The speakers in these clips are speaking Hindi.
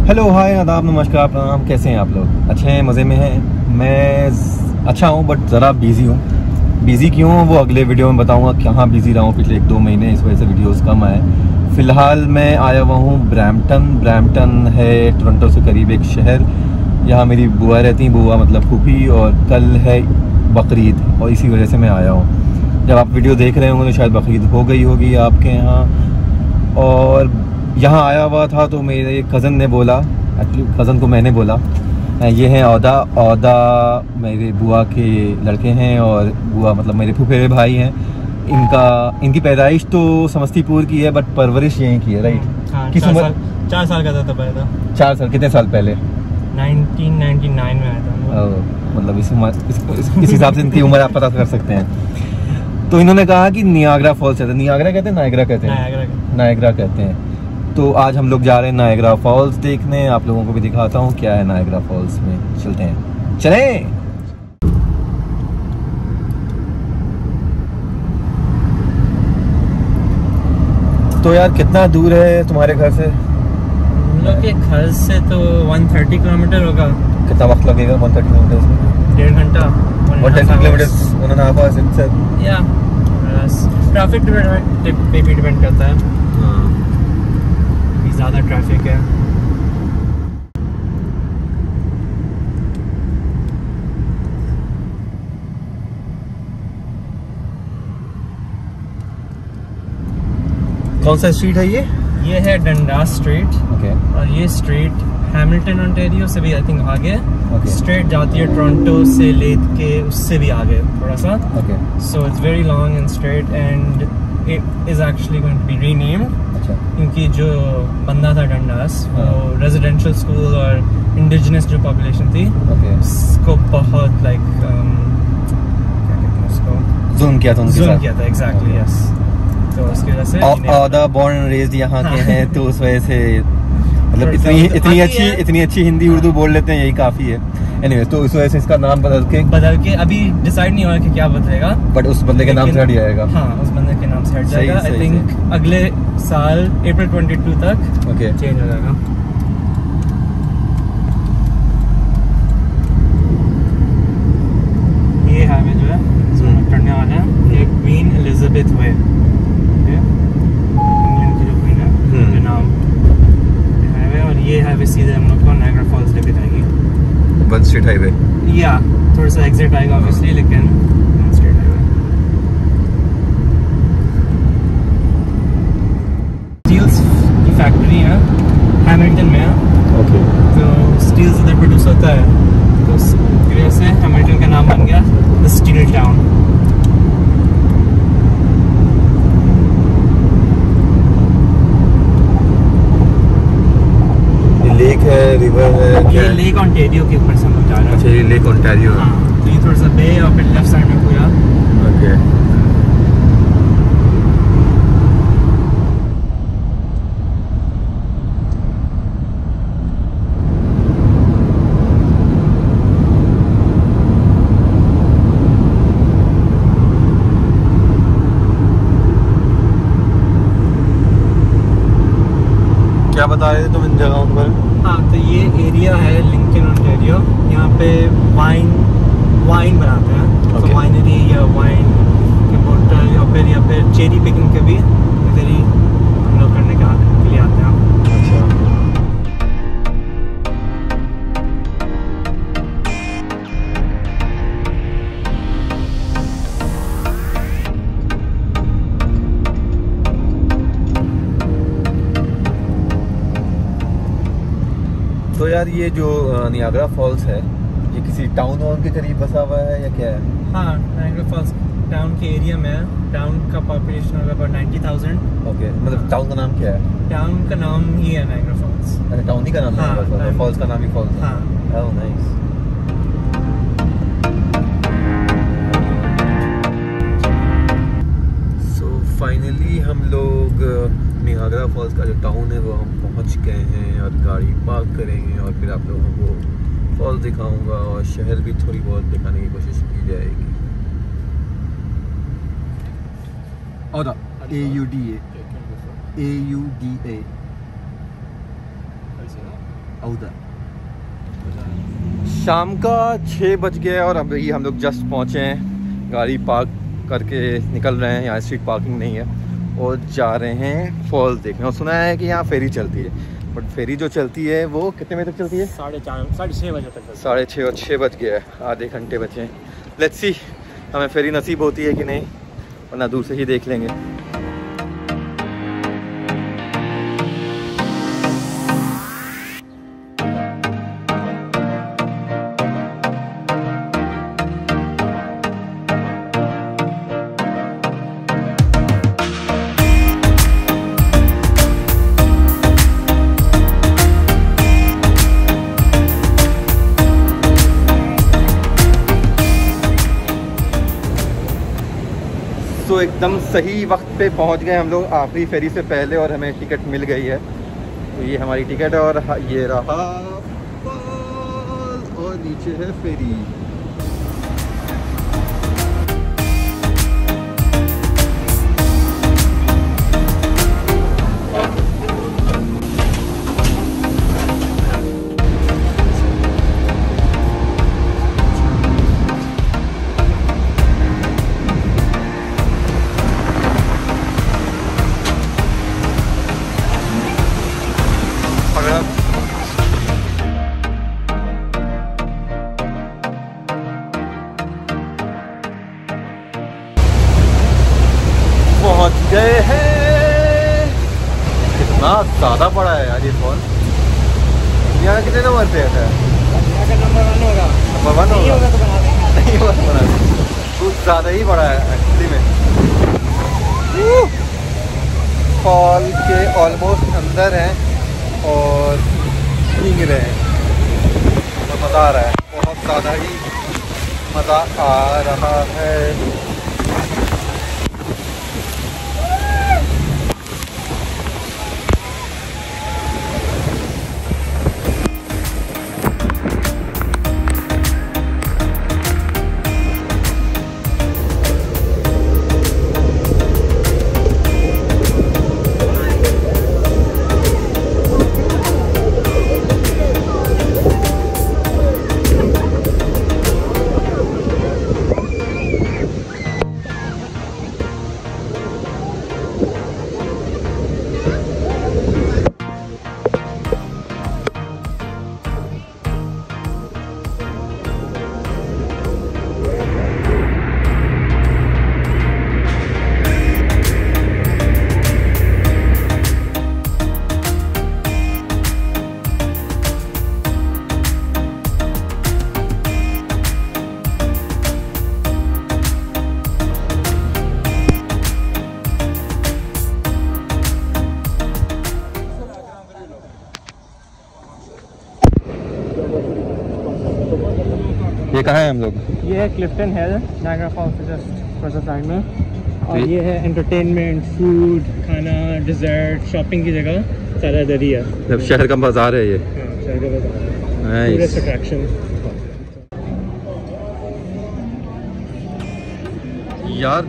हेलो हाय आदाब नमस्कार प्रणाम। कैसे हैं आप लोग? अच्छे हैं, मज़े में हैं? मैं अच्छा हूं बट ज़रा बिज़ी हूं। बिज़ी क्यों वो अगले वीडियो में बताऊंगा। कहाँ बिज़ी रहा हूं पिछले 1-2 महीने, इस वजह से वीडियोस कम आए। फ़िलहाल मैं आया हुआ हूं ब्रैम्पटन है टोरंटो से करीब एक शहर। यहाँ मेरी बुआ रहती हैं, बुआ मतलब फूफी, और कल है बकरीद और इसी वजह से मैं आया हूँ। जब आप वीडियो देख रहे होंगे तो शायद बकरीद हो गई होगी आपके यहाँ। और यहाँ आया हुआ था तो मेरे कज़न ने बोला, एक्चुअली कज़न को मैंने बोला, ये हैं औदा मेरे बुआ के लड़के हैं और बुआ मतलब मेरे फूफेरे भाई हैं। इनकी पैदाइश तो समस्तीपुर की है बट परवरिश यहीं की है, राइट? हाँ, किस उम्र? 4 साल का था तब आया था। 4 साल? कितने साल पहले? 1999 में आया था। मतलब इस हिसाब से इनकी उम्र आप पता कर सकते हैं। तो इन्होंने कहा कि नियाग्रा फॉल्स है। नियाग्रा कहते हैं, नायग्रा कहते हैं? नायग्रा कहते हैं। तो आज हम लोग जा रहे हैं नायग्रा फॉल्स देखने। आप लोगों को भी दिखाता हूँ क्या है नायग्रा फॉल्स में। चलते हैं, चलें। तो यार कितना दूर है तुम्हारे घर से? हम लोग के घर से तो 130 किलोमीटर होगा। कितना वक्त लगेगा 130 किलोमीटर में? 1.5 घंटा। 110 किलोमीटर 1.5 आवर्स। या ट्रैफिक पे भी डिपेंड करता है। ज़्यादा ट्रैफिक है। कौन सा स्ट्रीट है ये? ये है डंडास स्ट्रीट। ओके। और ये स्ट्रीट हैमिल्टन ओंटारियो से भी आई थिंक आगे। ओके। स्ट्रेट जाती है टोरंटो से लेके उससे भी आगे थोड़ा सा। Okay. So it's very long and straight and it is actually going to be renamed. क्योंकि जो बंदा था डंडास वो रेजिडेंशियल स्कूल और इंडिजिनस जो पॉपुलेशन थी उसको बहुत लाइक क्या कहते हैं उसको, ज़ूम किया था। Exactly, yes. तो उसकी वजह से औदा बॉर्न रेज्ड यहाँ के हैं तो उस वजह से मतलब इतनी अच्छी हिंदी उर्दू बोल लेते हैं, यही काफ़ी है। एनीवे, तो इस वजह से इसका नाम बदल के अभी डिसाइड नहीं हुआ कि क्या बदलेगा, बट उस बंदे के नाम से हट जाएगा। हाँ, उस बंदे के नाम से हट जाएगा। आई थिंक अगले साल अप्रैल 22 तक ओके चेंज हो जाएगा। ये हाईवे जो है चढ़ने वाला है, ये क्वीन एलिजाबेथ वे, इंग्लैंड की जो क्वीन है उनके नाम हाईवे। और ये हाईवे सीधे हम लोग को नायग्रा फॉल्स लेके जाएगी। वन स्ट्रीट हाईवे, या थोड़ा सा एग्जिट आएगा ऑब्वियसली, लेकिन वन स्ट्रीट हाईवे। स्टील्स की फैक्ट्री है हैमिल्टन में। ओके। तो स्टील्स इधर प्रोड्यूस होता है, तो उस वजह से हैमिल्टन का नाम बन गया द स्टील टाउन। लेक है, रिवर है, ये लेक ओंटारियो के ऊपर से हम लोग जा रहे हैं। अच्छा, ये लेक ओंटारियो है। हाँ, तो ये थोड़ा सा बे और फिर लेफ्ट साइड में पूरा। ओके। क्या बता रहे थे तुम इन जगहों पर? हाँ, तो ये एरिया है लिंकन ओंटारियो। यहाँ पे वाइन बनाते हैं। तो वाइनरी या वाइन के बोतल या फिर चेरी पिकिंग के भी इधर ही हम लोग करने के लिए आते हैं। तो यार ये जो नियाग्रा फॉल्स है ये किसी टाउन वाउन के करीब बसा हुआ है या क्या है? हाँ, नियाग्रा फॉल्स टाउन के एरिया में है। टाउन का पॉपुलेशन होगा अबाउट 90,000। ओके, मतलब टाउन का नाम क्या है? टाउन का नाम ही है नियाग्रा फॉल्स। अरे टाउन ही का नाम हाँ, है, फॉल्स का नाम ही फॉल्स है। हाँ। Oh nice. सो फाइनली हम लोग नियाग्रा फॉल्स का जो टाउन है वो हम पहुंच गए हैं और गाड़ी पार्क करेंगे और फिर आप लोगों को फॉल्स दिखाऊंगा और शहर भी थोड़ी बहुत दिखाने की कोशिश की जाएगी। और AUDA शाम का 6 बज गया और अभी हम लोग जस्ट पहुँचे हैं। गाड़ी पार्क करके निकल रहे हैं, यहाँ स्ट्रीट पार्किंग नहीं है, और जा रहे हैं फॉल्स देखने। और सुना है कि यहाँ फेरी चलती है, बट फेरी जो चलती है वो कितने बजे तक चलती है? 6:30 बजे तक। 6:30 और 6 बज गया है, आधे घंटे बचे हैं। लेट्स सी हमें फेरी नसीब होती है कि नहीं, वरना दूर से ही देख लेंगे। तो एकदम सही वक्त पे पहुंच गए हम लोग आखिरी फेरी से पहले और हमें टिकट मिल गई है। तो ये हमारी टिकट है और ये रहा और नीचे है फेरी। पहुंच गए हैं। कितना ज़्यादा बड़ा है यार ये फॉल। यहाँ कितने नंबर पे है? नंबर 1 होगा। नंबर 1 होगा तो बना देंगे। नहीं होगा तो बना देंगे। कुछ ज़्यादा ही बड़ा है एक्चुअली में। फॉल के ऑलमोस्ट अंदर हैं और भीग रहे हैं, तो मज़ा आ रहा है, बहुत ज़्यादा ही मज़ा आ रहा है। ये कहाँ है हम लोग? ये है Clifton Hill, Niagara Falls just further side में। और ये है एंटरटेनमेंट, फूड, खाना, डिजर्ट, शॉपिंग की जगह सारा इधर ही है। जब शहर का बाजार है ये। हाँ, शहर का बाजार, नाइस टूरिस्ट अट्रैक्शन। यार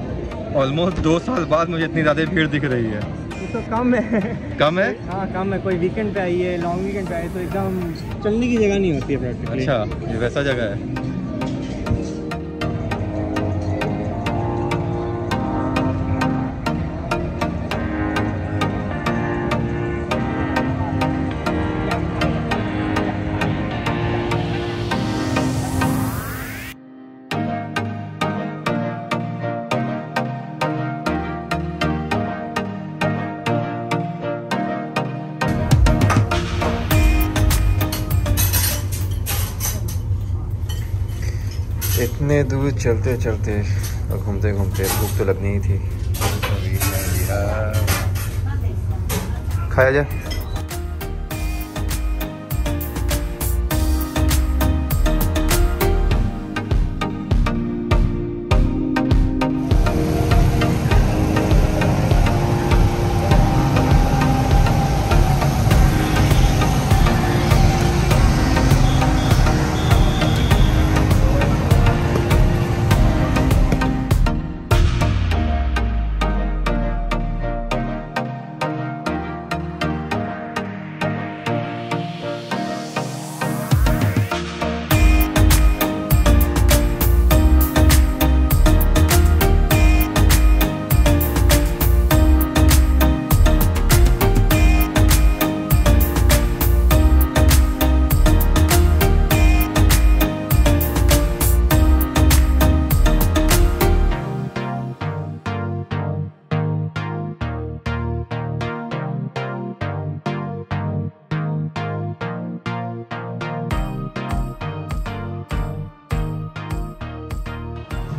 ऑलमोस्ट 2 साल बाद मुझे इतनी ज़्यादा भीड़ दिख रही है। तो कम है। कम है? हाँ कम है। कोई वीकेंड पे आई है, लॉन्ग वीकेंड पे आई तो एकदम चलने की जगह नहीं होती है प्रैक्टिकली। अच्छा, ये वैसा जगह है। इतने दूर चलते चलते और घूमते घूमते भूख तो लगनी ही थी। खाया जाए।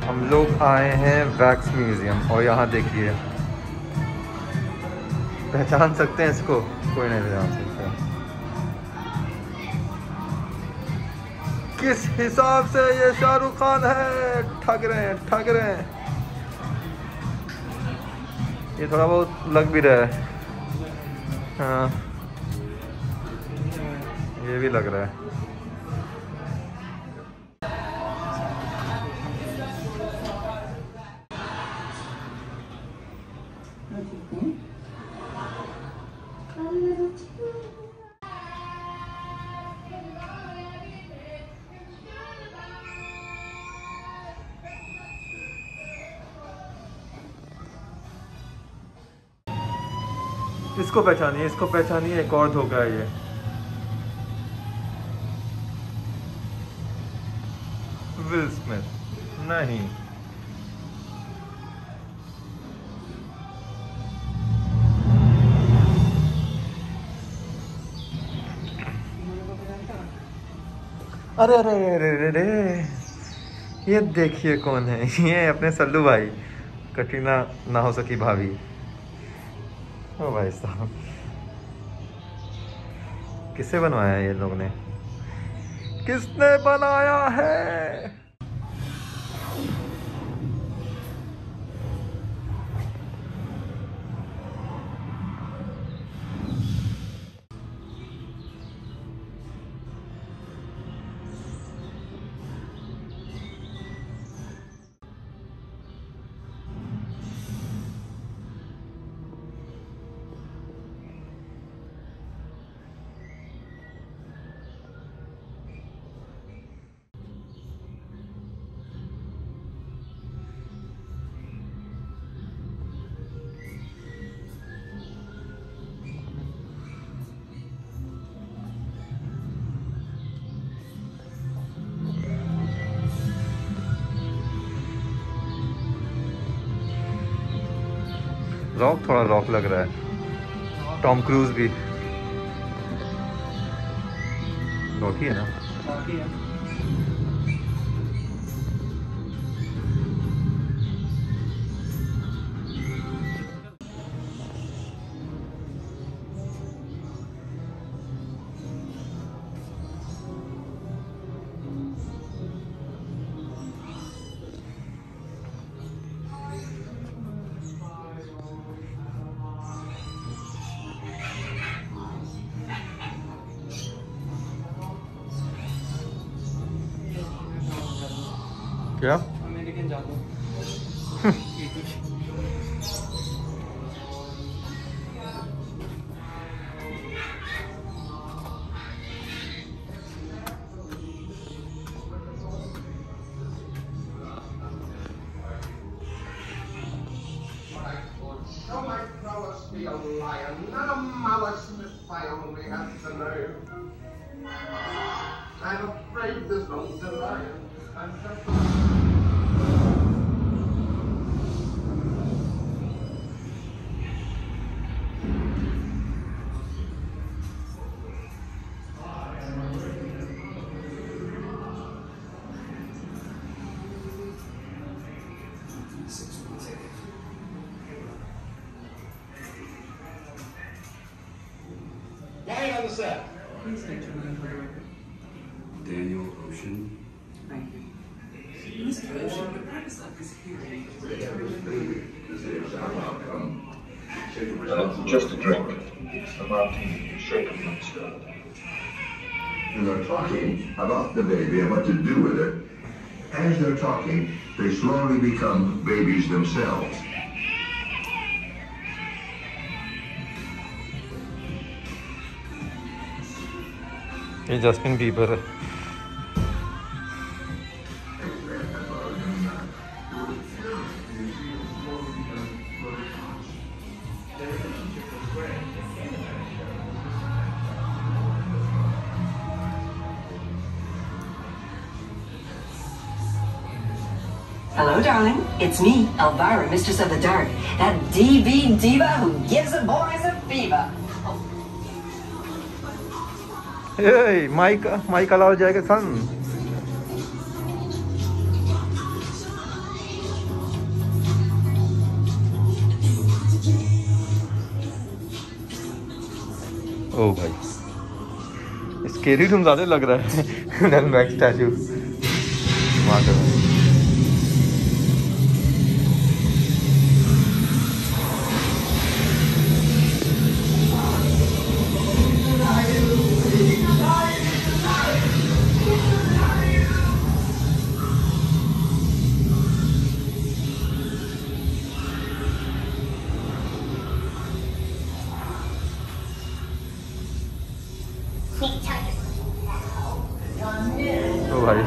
हम लोग आए हैं वैक्स म्यूजियम और यहाँ देखिए, पहचान सकते हैं इसको? कोई नहीं पहचान सकता। किस हिसाब से ये शाहरुख खान है, ठग रहे हैं, ठग रहे हैं। ये थोड़ा बहुत लग भी रहा है। हाँ ये भी लग रहा है। इसको पहचानिए, इसको पहचानिए, एक और धोखा है ये। विल स्मिथ नहीं। अरे अरे अरे अरे अरे, ये देखिए कौन है। ये अपने सल्लू भाई, कटरीना ना हो सकी भाभी। ओ भाई साहब, किससे बनवाया है ये लोग ने? किसने बनाया है? रॉक, थोड़ा रॉक लग रहा है। टॉम क्रूज भी रॉकी है ना? रॉकी है। क्या? अमेरिकन जादू। Quiet on the set. Please state your name for the record. Daniel Ocean. Thank you. Mr. Ocean, the purpose of this hearing Just a drink. A martini, shaken and stirred. And they're talking about the baby and what to do with it. As they're talking, they slowly become babies themselves. ये जस्टिन बीबर है। Hello, darling. It's me, Elvira, Mistress of the Dark. That DB diva who gives the boys a fever. Hey, mic allow जाएगा सन। ओ भाई, स्केरी रूम ज्यादा लग रहा है। बैक स्टैचू ओ भाई,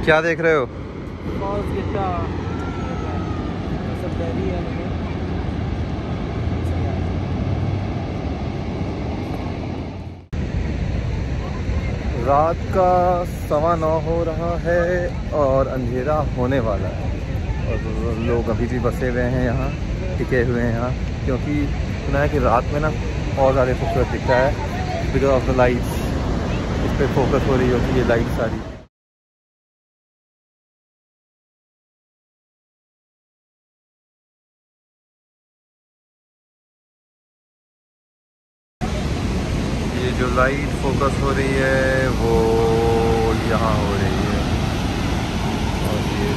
क्या देख रहे हो? रात का 9:15 हो रहा है और अंधेरा होने वाला है और लोग अभी भी बसे हुए हैं यहाँ, टिके हुए हैं यहाँ, क्योंकि सुना है कि रात में ना और ज़्यादा खूबसूरत दिखता है बिकॉज ऑफ द लाइट्स। इस पर फोकस हो रही होती है लाइट सारी। ये जो लाइट फोकस हो रही है वो यहाँ हो रही है और ये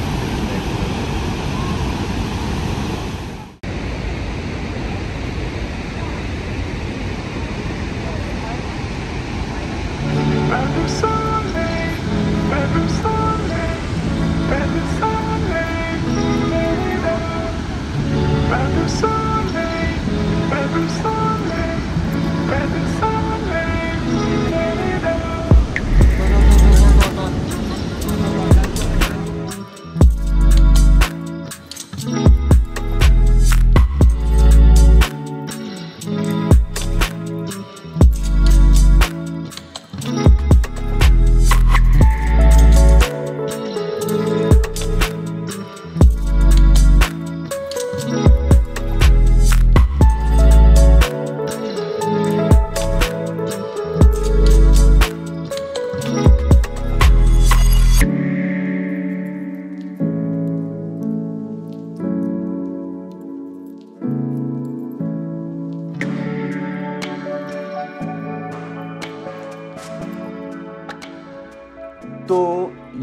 तो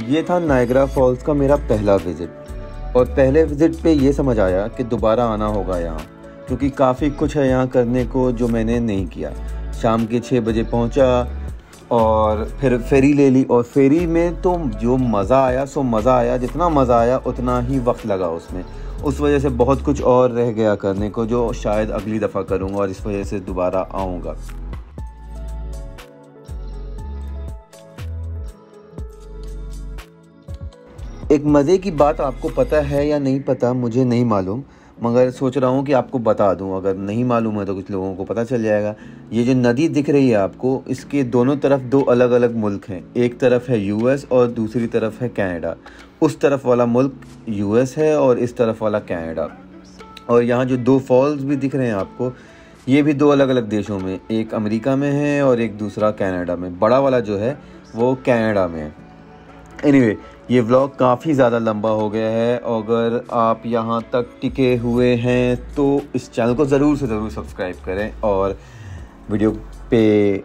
ये था नायग्रा फॉल्स का मेरा पहला विज़िट और पहले विज़िट पे ये समझ आया कि दोबारा आना होगा यहाँ, क्योंकि काफ़ी कुछ है यहाँ करने को जो मैंने नहीं किया। शाम के 6 बजे पहुँचा और फिर फेरी ले ली। और फेरी में तो जो मज़ा आया सो मज़ा आया, जितना मज़ा आया उतना ही वक्त लगा उसमें। उस वजह से बहुत कुछ और रह गया करने को, जो शायद अगली दफ़ा करूँगा और इस वजह से दोबारा आऊँगा। एक मज़े की बात आपको पता है या नहीं पता मुझे नहीं मालूम, मगर सोच रहा हूँ कि आपको बता दूँ। अगर नहीं मालूम है तो कुछ लोगों को पता चल जाएगा। ये जो नदी दिख रही है आपको, इसके दोनों तरफ दो अलग अलग मुल्क हैं। एक तरफ है यूएस और दूसरी तरफ है कनाडा। उस तरफ वाला मुल्क यूएस है और इस तरफ वाला कनाडा। और यहाँ जो दो फॉल्स भी दिख रहे हैं आपको, ये भी दो अलग अलग देशों में, एक अमेरिका में है और एक दूसरा कनाडा में। बड़ा वाला जो है वो कनाडा में है। एनीवे, ये व्लॉग काफ़ी ज़्यादा लंबा हो गया है। अगर आप यहाँ तक टिके हुए हैं तो इस चैनल को ज़रूर से ज़रूर सब्सक्राइब करें और वीडियो पे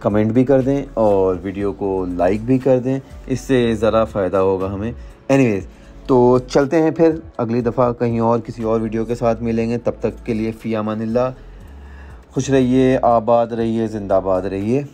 कमेंट भी कर दें और वीडियो को लाइक भी कर दें, इससे ज़रा फ़ायदा होगा हमें। एनीवेज, तो चलते हैं फिर, अगली दफ़ा कहीं और किसी और वीडियो के साथ मिलेंगे। तब तक के लिए फ़ी अमानिल्लाह, खुश रहिए, आबाद रहिए, ज़िंदाबाद रहिए।